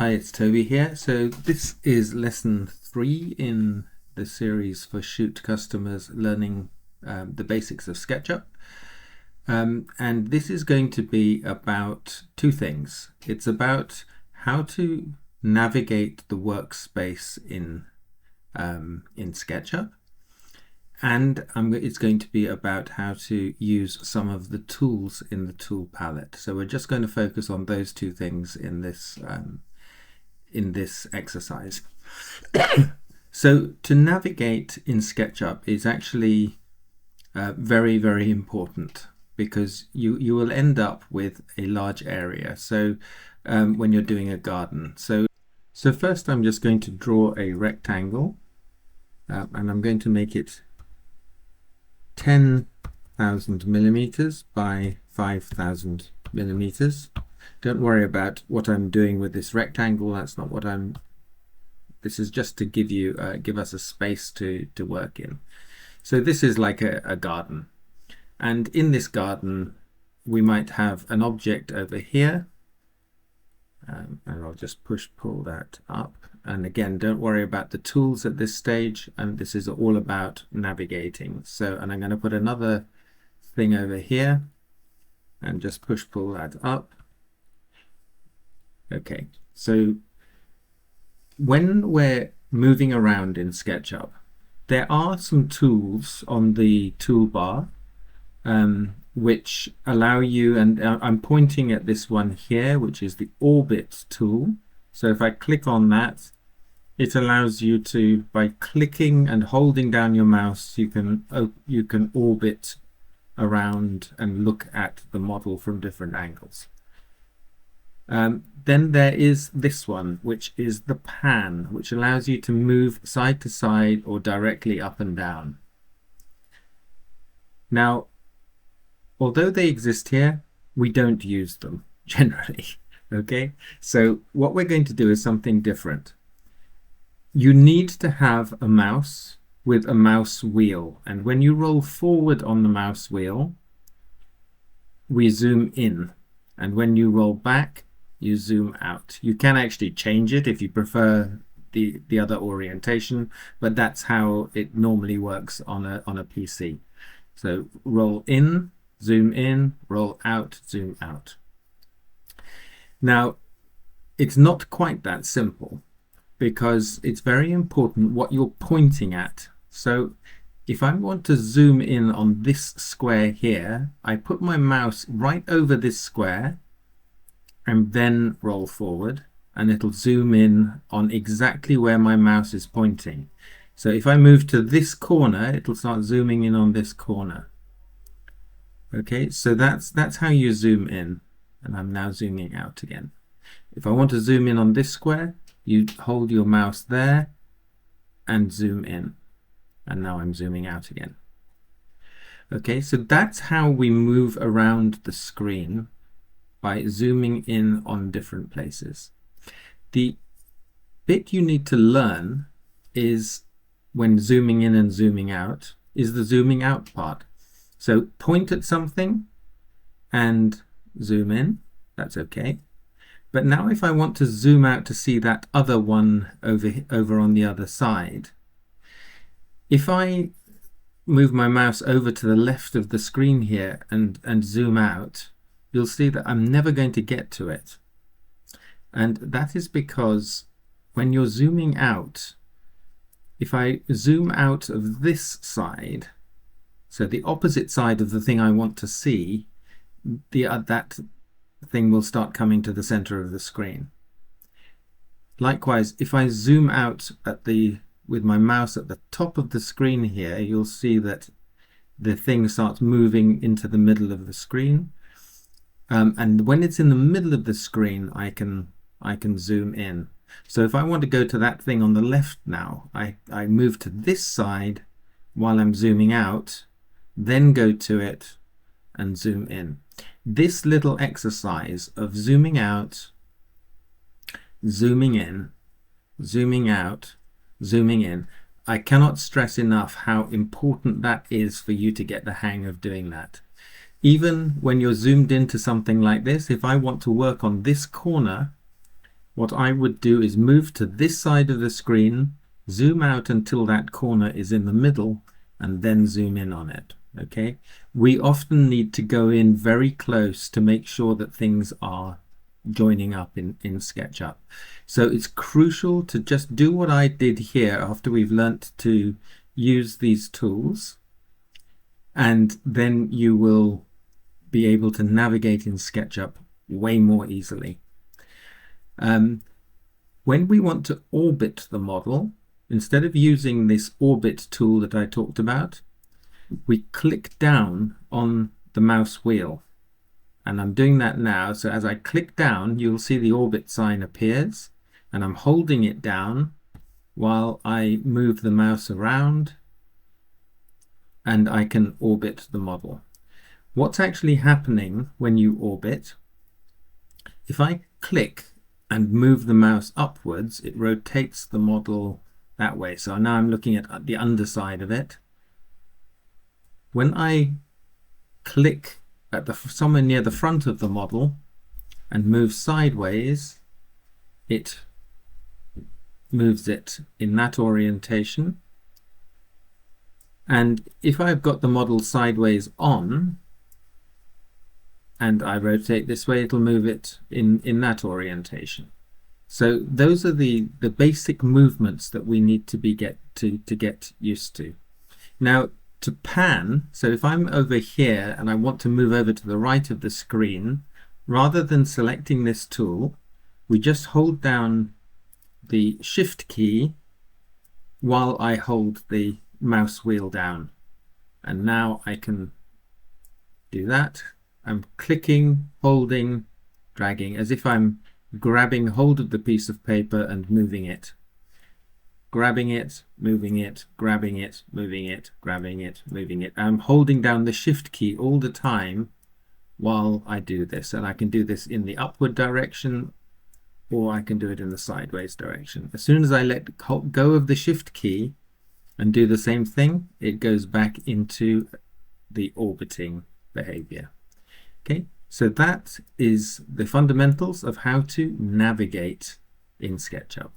Hi, it's Toby here. So this is lesson 3 in the series for Shoot customers learning the basics of SketchUp. And this is going to be about two things. It's about how to navigate the workspace in SketchUp. And it's going to be about how to use some of the tools in the tool palette. So we're just going to focus on those two things in this exercise. So to navigate in SketchUp is actually very, very important, because you will end up with a large area. So when you're doing a garden. So first I'm just going to draw a rectangle, and I'm going to make it 10,000 millimeters by 5,000 millimeters. Don't worry about what I'm doing with this rectangle. That's not what this is just to give us a space to work in. So this is like a garden, and in this garden we might have an object over here, and I'll just pull that up. And again, don't worry about the tools at this stage, and this is all about navigating. And I'm going to put another thing over here and just pull that up. Okay, so when we're moving around in SketchUp, there are some tools on the toolbar which allow you, and I'm pointing at this one here, which is the orbit tool. So if I click on that, it allows you to, by clicking and holding down your mouse, you can orbit around and look at the model from different angles. Then there is this one, which is the pan, which allows you to move side to side or directly up and down. Now, although they exist here, we don't use them generally. Okay, so what we're going to do is something different. You need to have a mouse with a mouse wheel, and when you roll forward on the mouse wheel, we zoom in, and when you roll back, you zoom out. You can actually change it if you prefer the other orientation, but that's how it normally works on a PC. So roll in, roll out, zoom out. Now, it's not quite that simple, because it's very important what you're pointing at. So if I want to zoom in on this square here, I put my mouse right over this square and then roll forward, and it'll zoom in on exactly where my mouse is pointing. So if I move to this corner, it'll start zooming in on this corner. Okay, so that's how you zoom in, and I'm now zooming out again. If I want to zoom in on this square, you hold your mouse there and zoom in, and now I'm zooming out again. Okay, so that's how we move around the screen, by zooming in on different places. The bit you need to learn is, when zooming in and zooming out, is the zooming out part. So point at something and zoom in, that's okay. But now if I want to zoom out to see that other one over on the other side, if I move my mouse over to the left of the screen here and zoom out, you'll see that I'm never going to get to it. And that is because when you're zooming out, if I zoom out of this side, so the opposite side of the thing I want to see, that thing will start coming to the center of the screen. Likewise, if I zoom out with my mouse at the top of the screen here, you'll see that the thing starts moving into the middle of the screen. And when it's in the middle of the screen, I can zoom in. So if I want to go to that thing on the left now, I move to this side while I'm zooming out, then go to it and zoom in. This little exercise of zooming out, zooming in, zooming out, zooming in, I cannot stress enough how important that is for you to get the hang of doing that. Even when you're zoomed into something like this, if I want to work on this corner, what I would do is move to this side of the screen, zoom out until that corner is in the middle, and then zoom in on it. Okay, we often need to go in very close to make sure that things are joining up in SketchUp. So it's crucial to just do what I did here after we've learnt to use these tools, and then you will be able to navigate in SketchUp way more easily. When we want to orbit the model, instead of using this orbit tool that I talked about, we click down on the mouse wheel. And I'm doing that now. So as I click down, you'll see the orbit sign appears, and I'm holding it down while I move the mouse around, and I can orbit the model. What's actually happening when you orbit, if I click and move the mouse upwards, it rotates the model that way. So now I'm looking at the underside of it. When I click at somewhere near the front of the model and move sideways, it moves it in that orientation. And if I've got the model sideways on and I rotate this way, it'll move it in that orientation. So those are the basic movements that we need to get used to. Now, to pan, so if I'm over here and I want to move over to the right of the screen, rather than selecting this tool, we just hold down the Shift key while I hold the mouse wheel down. And now I can do that. I'm clicking, holding, dragging, as if I'm grabbing hold of the piece of paper and moving it. Grabbing it, moving it, grabbing it, moving it, grabbing it, moving it. I'm holding down the Shift key all the time while I do this. And I can do this in the upward direction, or I can do it in the sideways direction. As soon as I let go of the Shift key and do the same thing, it goes back into the orbiting behavior. Okay, so that is the fundamentals of how to navigate in SketchUp.